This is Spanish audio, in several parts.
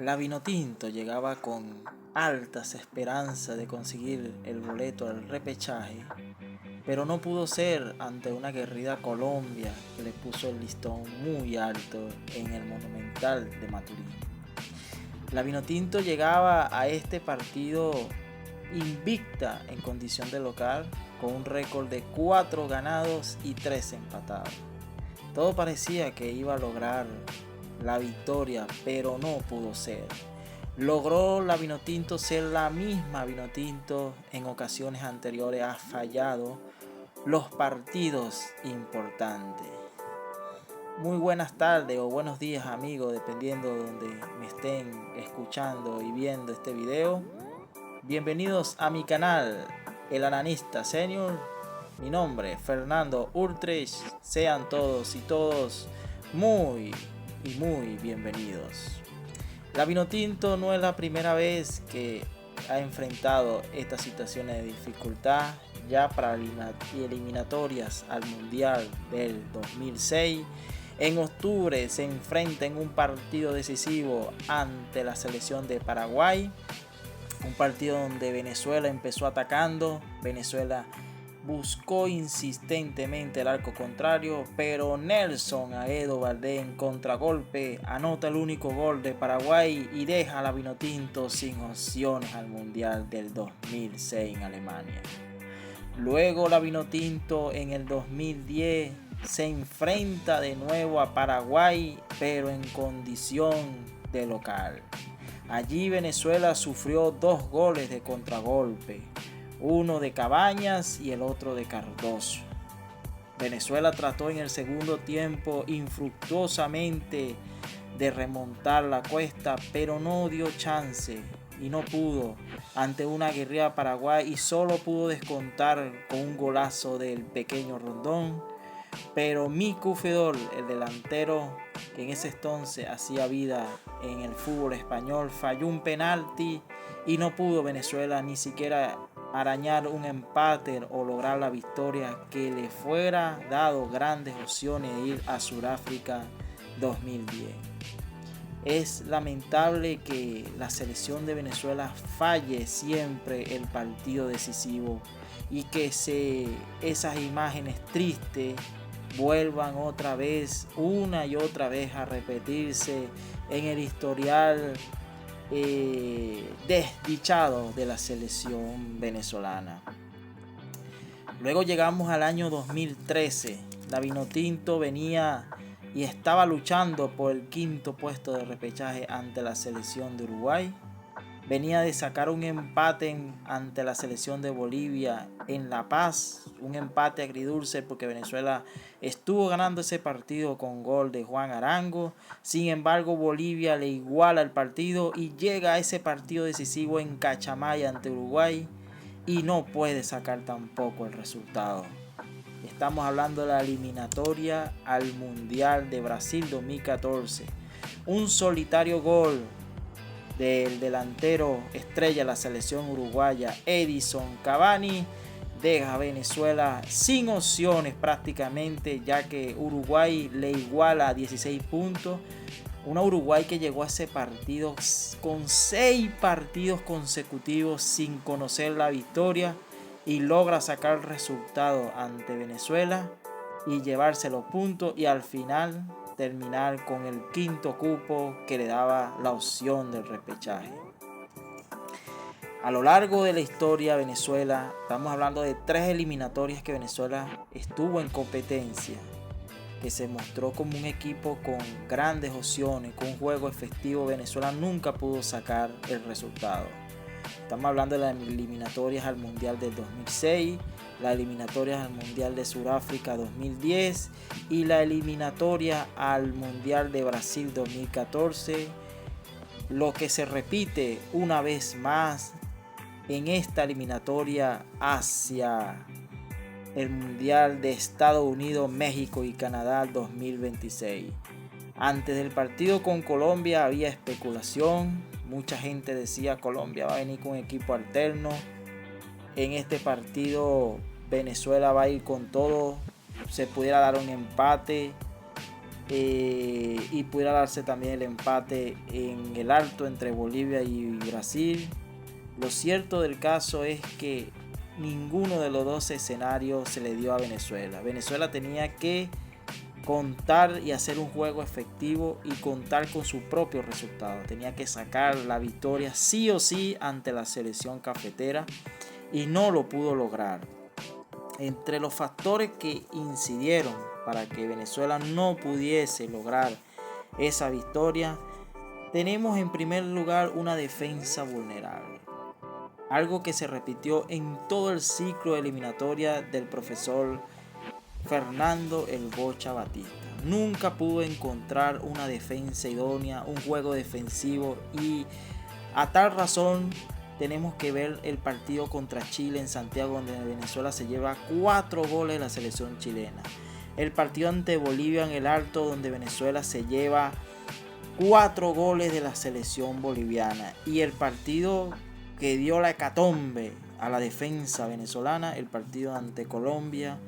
La Vinotinto llegaba con altas esperanzas de conseguir el boleto al repechaje, pero no pudo ser ante una aguerrida Colombia que le puso el listón muy alto en el Monumental de Maturín. La Vinotinto llegaba a este partido invicta en condición de local, con un récord de 4 ganados y 3 empatados. Todo parecía que iba a lograr la victoria, pero no pudo ser. Logró la Vinotinto ser la misma Vinotinto en ocasiones anteriores. Ha fallado los partidos importantes. Muy buenas tardes o buenos días, amigos, dependiendo de donde me estén escuchando y viendo este video. Bienvenidos a mi canal, El Ananista Senior. Mi nombre es Fernando Ultrich. Sean todos y todos muy bienvenidos. La Vinotinto no es la primera vez que ha enfrentado estas situaciones de dificultad. Ya para eliminatorias al Mundial del 2006, en octubre se enfrenta en un partido decisivo ante la selección de Paraguay. Un partido donde Venezuela empezó atacando. Venezuela buscó insistentemente el arco contrario, pero Nelson Aedo Valdés en contragolpe anota el único gol de Paraguay y deja a la Vinotinto sin opciones al Mundial del 2006 en Alemania. Luego la Vinotinto en el 2010 se enfrenta de nuevo a Paraguay, pero en condición de local. Allí Venezuela sufrió 2 goles de contragolpe, uno de Cabañas y el otro de Cardoso. Venezuela trató en el segundo tiempo infructuosamente de remontar la cuesta, pero no dio chance y no pudo ante una aguerrida Paraguay, y solo pudo descontar con un golazo del pequeño Rondón. Pero Miku Fedol, el delantero que en ese entonces hacía vida en el fútbol español, falló un penalti y no pudo Venezuela ni siquiera arañar un empate o lograr la victoria que le fuera dado grandes opciones de ir a Sudáfrica 2010. Es lamentable que la selección de Venezuela falle siempre el partido decisivo y que esas imágenes tristes vuelvan otra vez, una y otra vez, a repetirse en el historial desdichado de la selección venezolana. Luego llegamos al año 2013. La Vinotinto venía y estaba luchando por el 5.º puesto de repechaje ante la selección de Uruguay. Venía de sacar un empate ante la selección de Bolivia en La Paz, un empate agridulce porque Venezuela estuvo ganando ese partido con gol de Juan Arango. Sin embargo, Bolivia le iguala el partido y llega a ese partido decisivo en Cachamaya ante Uruguay y no puede sacar tampoco el resultado. Estamos hablando de la eliminatoria al Mundial de Brasil 2014. Un solitario gol del delantero estrella de la selección uruguaya, Edison Cavani, deja a Venezuela sin opciones prácticamente, ya que Uruguay le iguala a 16 puntos. Una Uruguay que llegó a ese partido con 6 partidos consecutivos sin conocer la victoria y logra sacar el resultado ante Venezuela y llevarse los puntos, y al final terminar con el 5.º cupo que le daba la opción del repechaje. A lo largo de la historia Venezuela, estamos hablando de 3 eliminatorias que Venezuela estuvo en competencia, que se mostró como un equipo con grandes opciones, con un juego efectivo. Venezuela nunca pudo sacar el resultado. Estamos hablando de las eliminatorias al Mundial del 2006, las eliminatorias al Mundial de Sudáfrica 2010 y la eliminatoria al Mundial de Brasil 2014. Lo que se repite una vez más en esta eliminatoria hacia el Mundial de Estados Unidos, México y Canadá 2026. Antes del partido con Colombia había especulación. Mucha gente decía Colombia va a venir con equipo alterno. En este partido Venezuela va a ir con todo. Se pudiera dar un empate. y pudiera darse también el empate en el alto entre Bolivia y Brasil. Lo cierto del caso es que ninguno de los dos escenarios se le dio a Venezuela. Venezuela tenía que contar y hacer un juego efectivo y contar con su propio resultado. Tenía que sacar la victoria sí o sí ante la selección cafetera y no lo pudo lograr. Entre los factores que incidieron para que Venezuela no pudiese lograr esa victoria, tenemos en primer lugar una defensa vulnerable. Algo que se repitió en todo el ciclo eliminatoria del profesor Fernando el Bocha Batista. Nunca pudo encontrar una defensa idónea, un juego defensivo, y a tal razón tenemos que ver el partido contra Chile en Santiago, donde Venezuela se lleva 4 goles de la selección chilena. El partido ante Bolivia en el Alto, donde Venezuela se lleva 4 goles de la selección boliviana. Y el partido que dio la hecatombe a la defensa venezolana, el partido ante Colombia,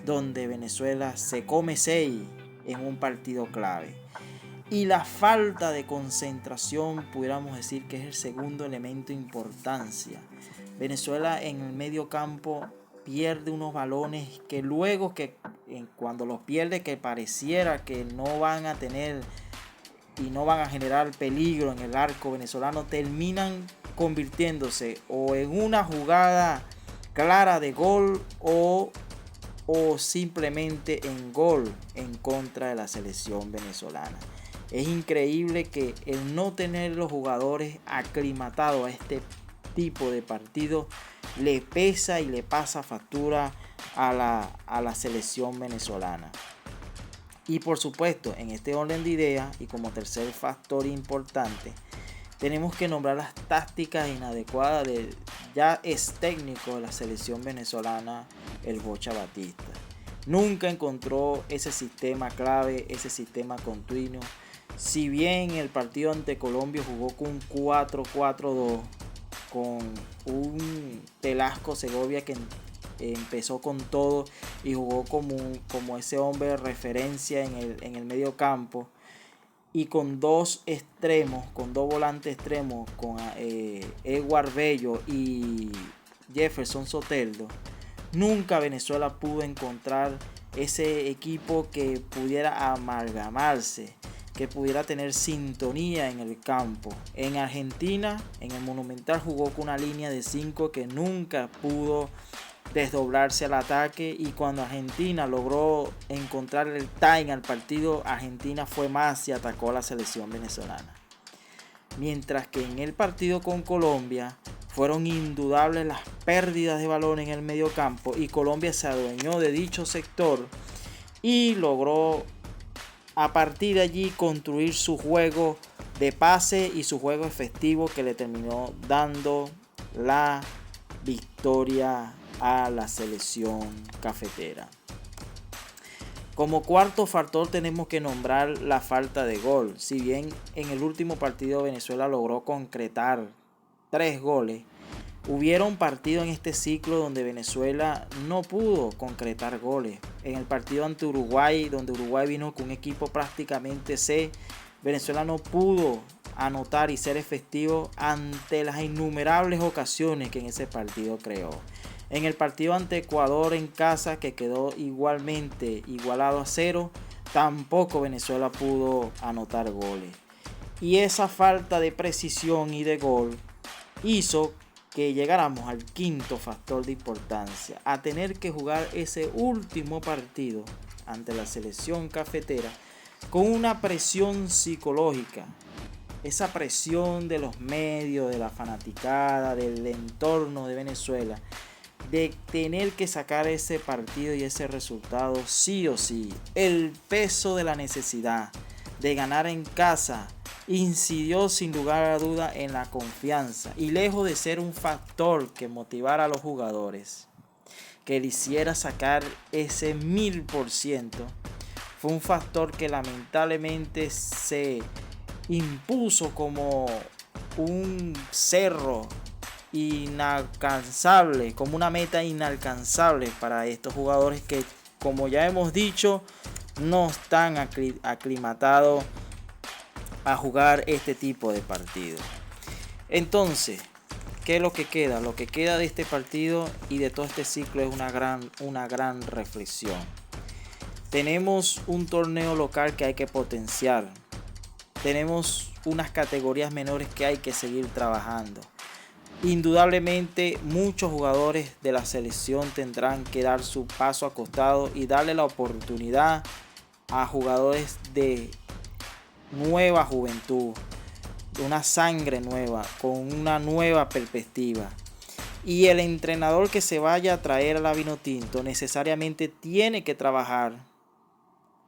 donde Venezuela se come 6 en un partido clave. Y la falta de concentración, pudiéramos decir que es el segundo elemento de importancia. Venezuela en el medio campo pierde unos balones que luego, que cuando los pierde, que pareciera que no van a tener y no van a generar peligro en el arco venezolano, terminan convirtiéndose o en una jugada clara de gol o simplemente en gol en contra de la selección venezolana. Es increíble que el no tener los jugadores aclimatados a este tipo de partido le pesa y le pasa factura a la selección venezolana. Y por supuesto, en este orden de ideas y como tercer factor importante, tenemos que nombrar las tácticas inadecuadas de ya es técnico de la selección venezolana, el Bocha Batista. Nunca encontró ese sistema clave, ese sistema continuo. Si bien el partido ante Colombia jugó con un 4-4-2, con un Telasco Segovia que empezó con todo y jugó como ese hombre de referencia en el medio campo, y con 2 extremos, con 2 volantes extremos, con Edward Bello y Jefferson Soteldo, nunca Venezuela pudo encontrar ese equipo que pudiera amalgamarse, que pudiera tener sintonía en el campo. En Argentina, en el Monumental, jugó con una línea de 5 que nunca pudo desdoblarse al ataque, y cuando Argentina logró encontrar el time al partido, Argentina fue más y atacó a la selección venezolana. Mientras que en el partido con Colombia fueron indudables las pérdidas de balón en el medio campo, y Colombia se adueñó de dicho sector y logró a partir de allí construir su juego de pase y su juego efectivo, que le terminó dando la victoria a la selección cafetera. Como cuarto factor tenemos que nombrar la falta de gol. Si bien en el último partido Venezuela logró concretar 3 goles, hubieron partidos en este ciclo donde Venezuela no pudo concretar goles. En el partido ante Uruguay, donde Uruguay vino con un equipo prácticamente C, Venezuela no pudo anotar y ser efectivo ante las innumerables ocasiones que en ese partido creó. En el partido ante Ecuador en casa, que quedó igualmente igualado a 0, tampoco Venezuela pudo anotar goles. Y esa falta de precisión y de gol hizo que llegáramos al quinto factor de importancia, a tener que jugar ese último partido ante la selección cafetera con una presión psicológica. Esa presión de los medios, de la fanaticada, del entorno de Venezuela, de tener que sacar ese partido y ese resultado sí o sí. El peso de la necesidad de ganar en casa incidió sin lugar a duda en la confianza, y lejos de ser un factor que motivara a los jugadores, que le hiciera sacar ese 1000%, fue un factor que lamentablemente se impuso como un cerro inalcanzable, como una meta inalcanzable para estos jugadores que, como ya hemos dicho, no están aclimatados a jugar este tipo de partido. Entonces, ¿qué es lo que queda? Lo que queda de este partido y de todo este ciclo es una gran reflexión. Tenemos un torneo local que hay que potenciar. Tenemos unas categorías menores que hay que seguir trabajando. Indudablemente muchos jugadores de la selección tendrán que dar su paso a costado y darle la oportunidad a jugadores de nueva juventud, una sangre nueva, con una nueva perspectiva. Y el entrenador que se vaya a traer a la Vinotinto necesariamente tiene que trabajar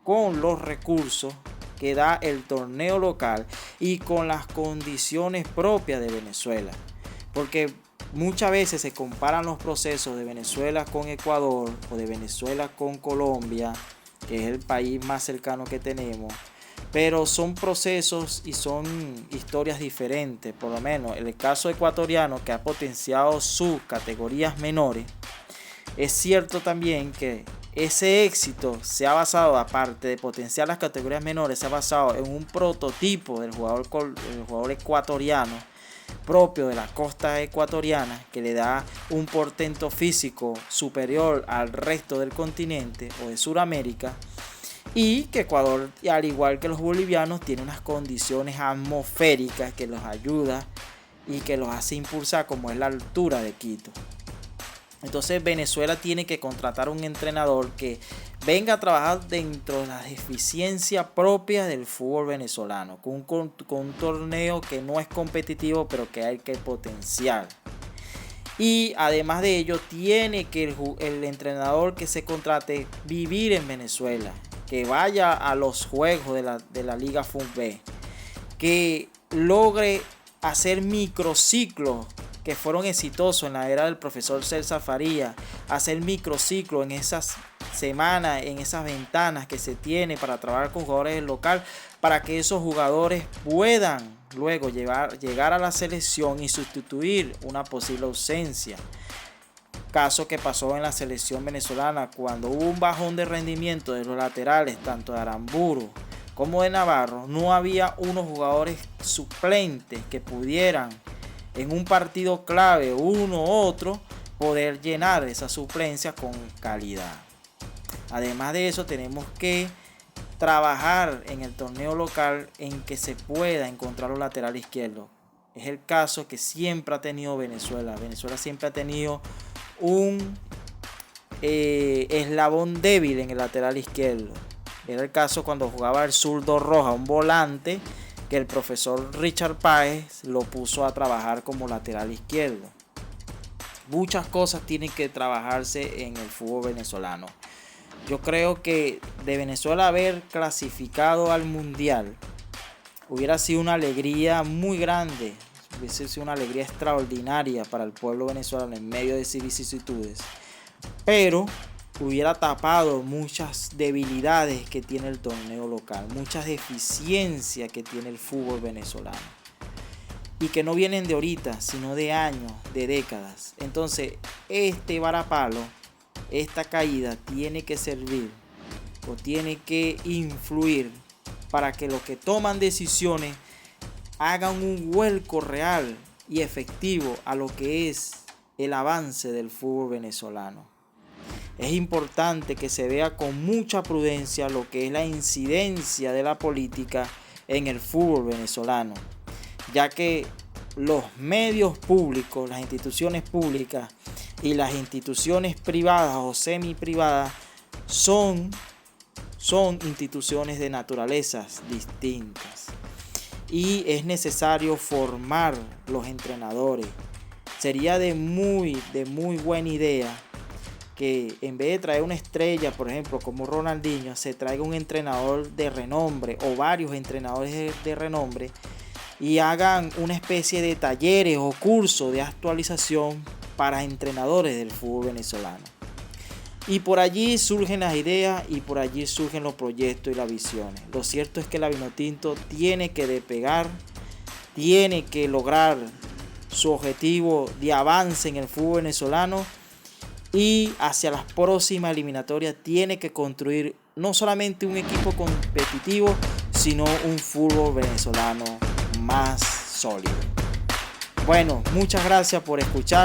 con los recursos que da el torneo local y con las condiciones propias de Venezuela. Porque muchas veces se comparan los procesos de Venezuela con Ecuador o de Venezuela con Colombia, que es el país más cercano que tenemos. Pero son procesos y son historias diferentes. Por lo menos en el caso ecuatoriano, que ha potenciado sus categorías menores, es cierto también que ese éxito se ha basado, aparte de potenciar las categorías menores, se ha basado en un prototipo del jugador ecuatoriano propio de la costa ecuatoriana, que le da un portento físico superior al resto del continente o de Sudamérica, y que Ecuador, al igual que los bolivianos, tiene unas condiciones atmosféricas que los ayuda y que los hace impulsar, como es la altura de Quito. Entonces Venezuela tiene que contratar un entrenador que venga a trabajar dentro de las deficiencias propias del fútbol venezolano, con un torneo que no es competitivo, pero que hay que potenciar. Y además de ello, tiene que el entrenador que se contrate vivir en Venezuela, que vaya a los juegos de la Liga FUNB, que logre hacer microciclos que fueron exitosos en la era del profesor César Faría, hacer microciclos en esas semanas, en esas ventanas que se tiene para trabajar con jugadores del local, para que esos jugadores puedan luego llegar a la selección y sustituir una posible ausencia. Caso que pasó en la selección venezolana cuando hubo un bajón de rendimiento de los laterales, tanto de Aramburu como de Navarro. No había unos jugadores suplentes que pudieran en un partido clave, uno u otro, poder llenar esa suplencia con calidad. Además de eso, tenemos que trabajar en el torneo local en que se pueda encontrar un lateral izquierdo. Es el caso que siempre ha tenido Venezuela. Venezuela siempre ha tenido un eslabón débil en el lateral izquierdo. Era el caso cuando jugaba el zurdo Roja, un volante que el profesor Richard Páez lo puso a trabajar como lateral izquierdo. Muchas cosas tienen que trabajarse en el fútbol venezolano. Yo creo que de Venezuela haber clasificado al Mundial hubiera sido una alegría muy grande, hubiese sido una alegría extraordinaria para el pueblo venezolano en medio de sus vicisitudes, pero hubiera tapado muchas debilidades que tiene el torneo local, muchas deficiencias que tiene el fútbol venezolano y que no vienen de ahorita, sino de años, de décadas. Entonces este varapalo, esta caída tiene que servir o tiene que influir para que los que toman decisiones hagan un vuelco real y efectivo a lo que es el avance del fútbol venezolano. Es importante que se vea con mucha prudencia lo que es la incidencia de la política en el fútbol venezolano, ya que los medios públicos, las instituciones públicas y las instituciones privadas o semi-privadas son instituciones de naturalezas distintas y es necesario formar los entrenadores. Sería de muy buena idea que en vez de traer una estrella, por ejemplo, como Ronaldinho, se traiga un entrenador de renombre o varios entrenadores de renombre y hagan una especie de talleres o cursos de actualización para entrenadores del fútbol venezolano. Y por allí surgen las ideas y por allí surgen los proyectos y las visiones. Lo cierto es que la Vinotinto tiene que despegar, tiene que lograr su objetivo de avance en el fútbol venezolano y hacia las próximas eliminatorias tiene que construir no solamente un equipo competitivo, sino un fútbol venezolano más sólido. Bueno, muchas gracias por escuchar.